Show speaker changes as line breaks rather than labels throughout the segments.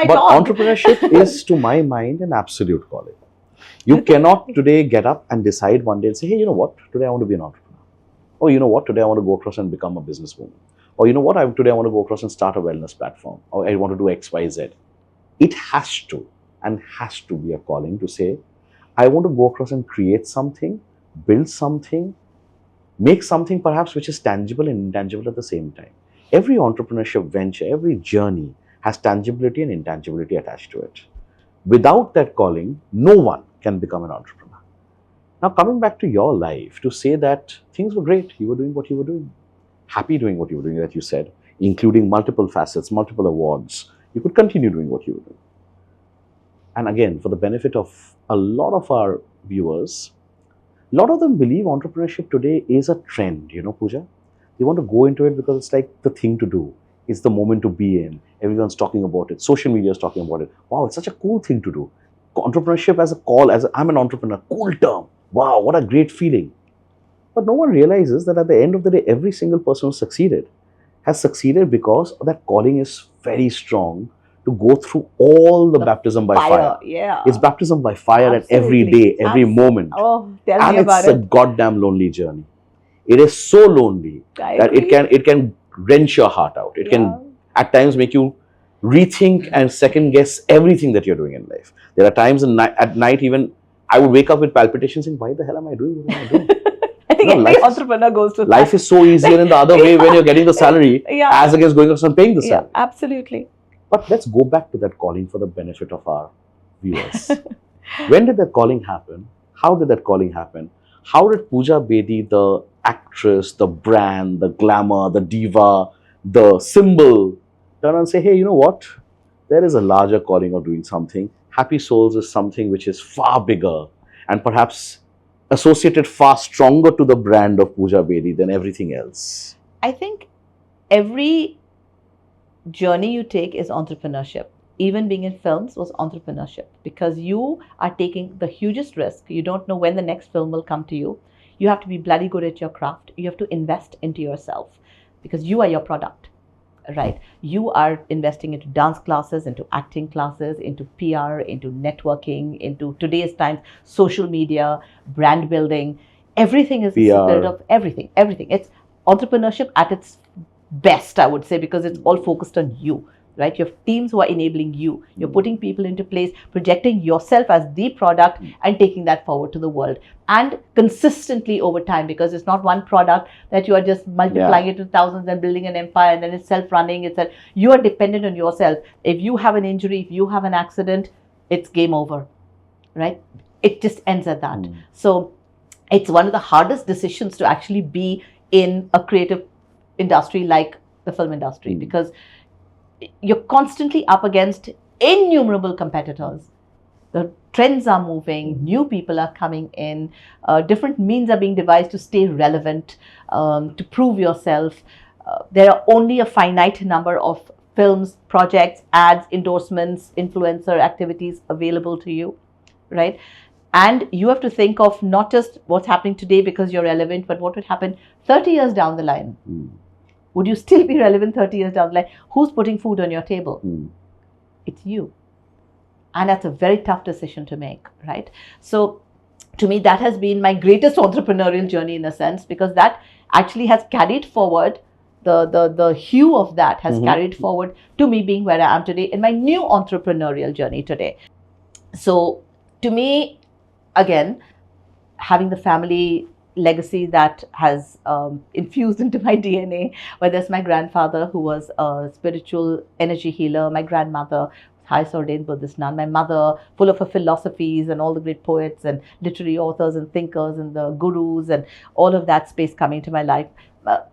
my
But
dog.
entrepreneurship is, to my mind, an absolute calling. You cannot today get up and decide one day and say, hey, you know what, today I want to be an entrepreneur. Or you know what, today I want to go across and become a businesswoman. Or you know what, today I want to go across and start a wellness platform. Or I want to do X, Y, Z. It has to be a calling to say, I want to go across and create something, build something, make something perhaps which is tangible and intangible at the same time. Every entrepreneurship venture, every journey has tangibility and intangibility attached to it. Without that calling, no one can become an entrepreneur. Now, coming back to your life, to say that things were great, you were doing what you were doing, happy doing what you were doing, that you said, including multiple facets, multiple awards, you could continue doing what you were doing. And again, for the benefit of a lot of our viewers, a lot of them believe entrepreneurship today is a trend, Pooja. They want to go into it because it's like the thing to do. It's the moment to be in. Everyone's talking about it. Social media is talking about it. Wow, it's such a cool thing to do. Entrepreneurship as a call, I'm an entrepreneur, cool term. Wow, what a great feeling. But no one realizes that at the end of the day, every single person who succeeded has succeeded because that calling is very strong to go through all the baptism by fire.
Yeah.
It's baptism by fire at every day, every moment.
Oh, tell
and
me about it.
It's a goddamn lonely journey. It is so lonely that it can wrench your heart out. It can at times make you rethink and second guess everything that you're doing in life. There are times at night even I would wake up with palpitations saying, why the hell am I doing what am I doing?
I think every entrepreneur goes through
life is so easier in the other way when you're getting the salary as against going out and paying the salary.
Absolutely.
But let's go back to that calling for the benefit of our viewers. When did that calling happen? How did that calling happen? How did Pooja Bedi, the actress, the brand, the glamour, the diva, the symbol, turn and say, hey, you know what? There is a larger calling of doing something. Happy Souls is something which is far bigger and perhaps associated far stronger to the brand of Pooja Bedi than everything else.
I think every journey you take is entrepreneurship. Even being in films was entrepreneurship because you are taking the hugest risk. You don't know when the next film will come to you. You have to be bloody good at your craft. You have to invest into yourself because you are your product, right? You are investing into dance classes, into acting classes, into PR, into networking, into today's times, social media, brand building. Everything is the spirit of everything. It's entrepreneurship at its best, I would say, because it's all focused on you. Right? You have teams who are enabling you. You're putting people into place, projecting yourself as the product and taking that forward to the world. And consistently over time, because it's not one product that you are just multiplying it to thousands and building an empire and then it's self-running. You are dependent on yourself. If you have an injury, if you have an accident, it's game over. Right? It just ends at that. So it's one of the hardest decisions to actually be in a creative industry like the film industry because you're constantly up against innumerable competitors. The trends are moving, new people are coming in, different means are being devised to stay relevant, to prove yourself. There are only a finite number of films, projects, ads, endorsements, influencer activities available to you, right? And you have to think of not just what's happening today because you're relevant, but what would happen 30 years down the line. Would you still be relevant 30 years down the line? Who's putting food on your table? It's you. And that's a very tough decision to make, right? So to me, that has been my greatest entrepreneurial journey in a sense, because that actually has carried forward, the hue of that has carried forward to me being where I am today in my new entrepreneurial journey today. So to me, again, having the family legacy that has infused into my DNA, whether it's my grandfather who was a spiritual energy healer, my grandmother, high ordained Buddhist nun, my mother, full of her philosophies and all the great poets and literary authors and thinkers and the gurus and all of that space coming to my life.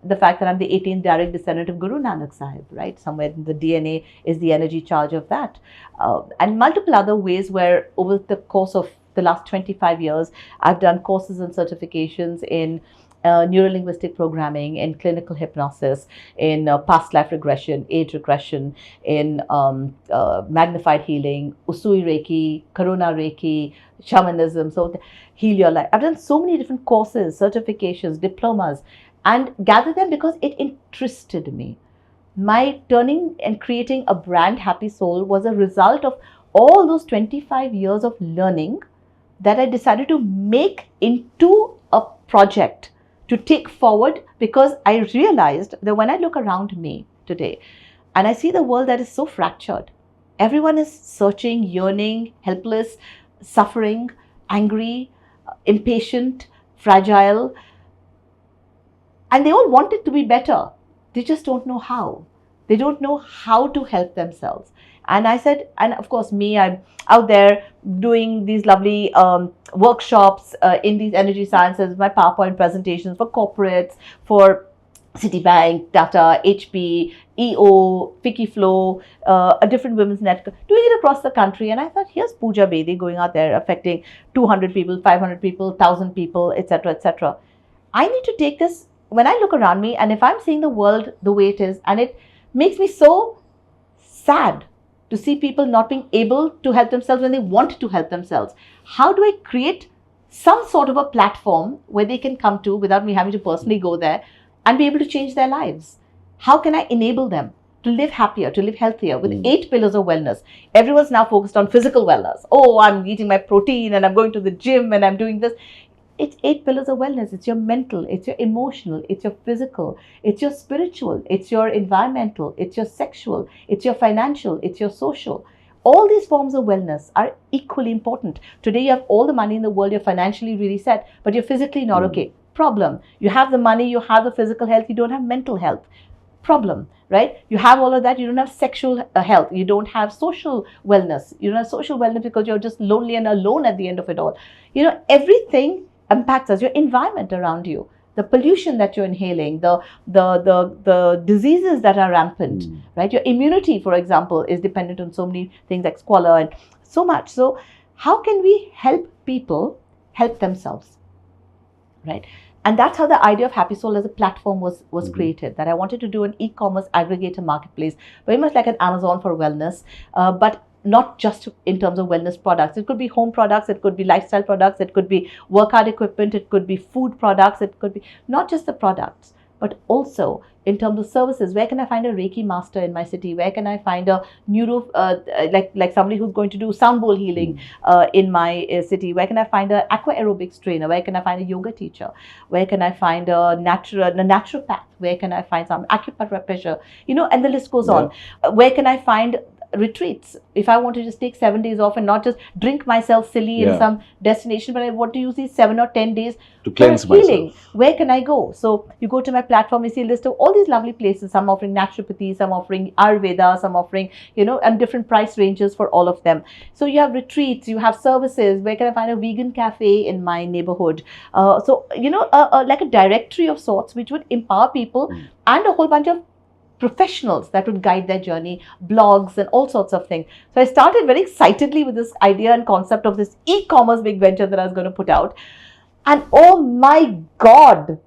The fact that I'm the 18th direct descendant of Guru Nanak Saheb, right? Somewhere in the DNA is the energy charge of that. And multiple other ways where over the course of the last 25 years, I've done courses and certifications in neurolinguistic programming, in clinical hypnosis, in past life regression, age regression, in magnified healing, Usui Reiki, Karuna Reiki, Shamanism, so heal your life. I've done so many different courses, certifications, diplomas, and gathered them because it interested me. My turning and creating a brand, Happy Soul, was a result of all those 25 years of learning that I decided to make into a project to take forward, because I realized that when I look around me today and I see the world that is so fractured, everyone is searching, yearning, helpless, suffering, angry, impatient, fragile, and they all want it to be better. They just don't know how. They don't know how to help themselves. And I said, and of course, me, I'm out there doing these lovely workshops in these energy sciences, my PowerPoint presentations for corporates, for Citibank, Tata, HP, EO, Vicky Flow, a different women's network, doing it across the country. And I thought, here's Pooja Bedi going out there affecting 200 people, 500 people, 1,000 people, etc., etc. I need to take this when I look around me, and if I'm seeing the world the way it is, and it makes me so sad to see people not being able to help themselves when they want to help themselves. How do I create some sort of a platform where they can come to without me having to personally go there and be able to change their lives? How can I enable them to live happier, to live healthier with 8 pillars of wellness? Everyone's now focused on physical wellness. Oh, I'm eating my protein and I'm going to the gym and I'm doing this. It's 8 pillars of wellness. It's your mental, it's your emotional, it's your physical, it's your spiritual, it's your environmental, it's your sexual, it's your financial, it's your social. All these forms of wellness are equally important. Today you have all the money in the world, you're financially really set, but you're physically not okay. Problem. You have the money, you have the physical health, you don't have mental health. Problem, right? You have all of that, you don't have sexual health, you don't have social wellness. You don't have social wellness because you're just lonely and alone at the end of it all. Everything impacts us, your environment around you, the pollution that you're inhaling, the diseases that are rampant, right? Your immunity, for example, is dependent on so many things like squalor and so much. So how can we help people help themselves, right? And that's how the idea of Happy Soul as a platform was created, that I wanted to do an e-commerce aggregator marketplace, very much like an Amazon for wellness, but not just in terms of wellness products. It could be home products, it could be lifestyle products, it could be workout equipment, it could be food products, it could be not just the products, but also in terms of services. Where can I find a Reiki master in my city? Where can I find a neuro, like somebody who's going to do sound bowl healing in my city? Where can I find an aqua aerobics trainer? Where can I find a yoga teacher? Where can I find a naturopath? Where can I find some acupressure? And the list goes on. Where can I find retreats? If I want to just take 7 days off and not just drink myself silly in some destination, but I want to use these 7 or 10 days
to cleanse
healing.
myself.
Where can I go? So you go to my platform, you see a list of all these lovely places. Some offering naturopathy, some offering Ayurveda, some offering, and different price ranges for all of them. So you have retreats, you have services. Where can I find a vegan cafe in my neighborhood? Like a directory of sorts, which would empower people and a whole bunch of professionals that would guide their journey, blogs and all sorts of things. So I started very excitedly with this idea and concept of this e-commerce big venture that I was going to put out. And oh my God,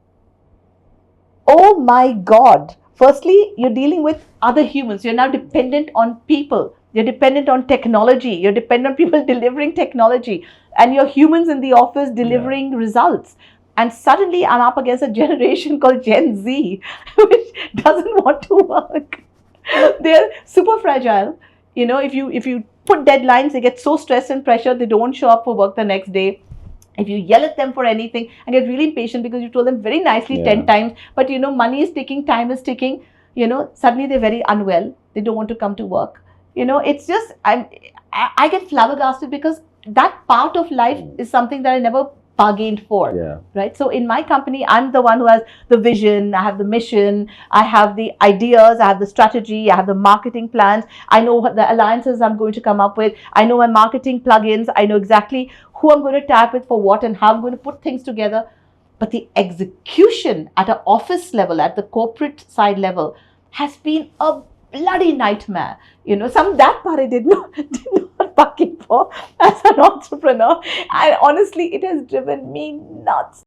firstly, you're dealing with other humans. You're now dependent on people. You're dependent on technology. You're dependent on people delivering technology. And you're humans in the office delivering results. And suddenly I'm up against a generation called Gen Z, which doesn't want to work. They're super fragile. If you put deadlines, they get so stressed and pressured, they don't show up for work the next day. If you yell at them for anything and get really impatient because you told them very nicely 10 times, but money is ticking, time is ticking, suddenly they're very unwell. They don't want to come to work. It's just, I get flabbergasted because that part of life is something that I never bargained for, right? So in my company, I'm the one who has the vision, I have the mission, I have the ideas, I have the strategy, I have the marketing plans, I know what the alliances I'm going to come up with, I know my marketing plugins, I know exactly who I'm going to tap with for what and how I'm going to put things together. But the execution at an office level, at the corporate side level, has been a bloody nightmare. That part I did not bucket for as an entrepreneur. And honestly, it has driven me nuts.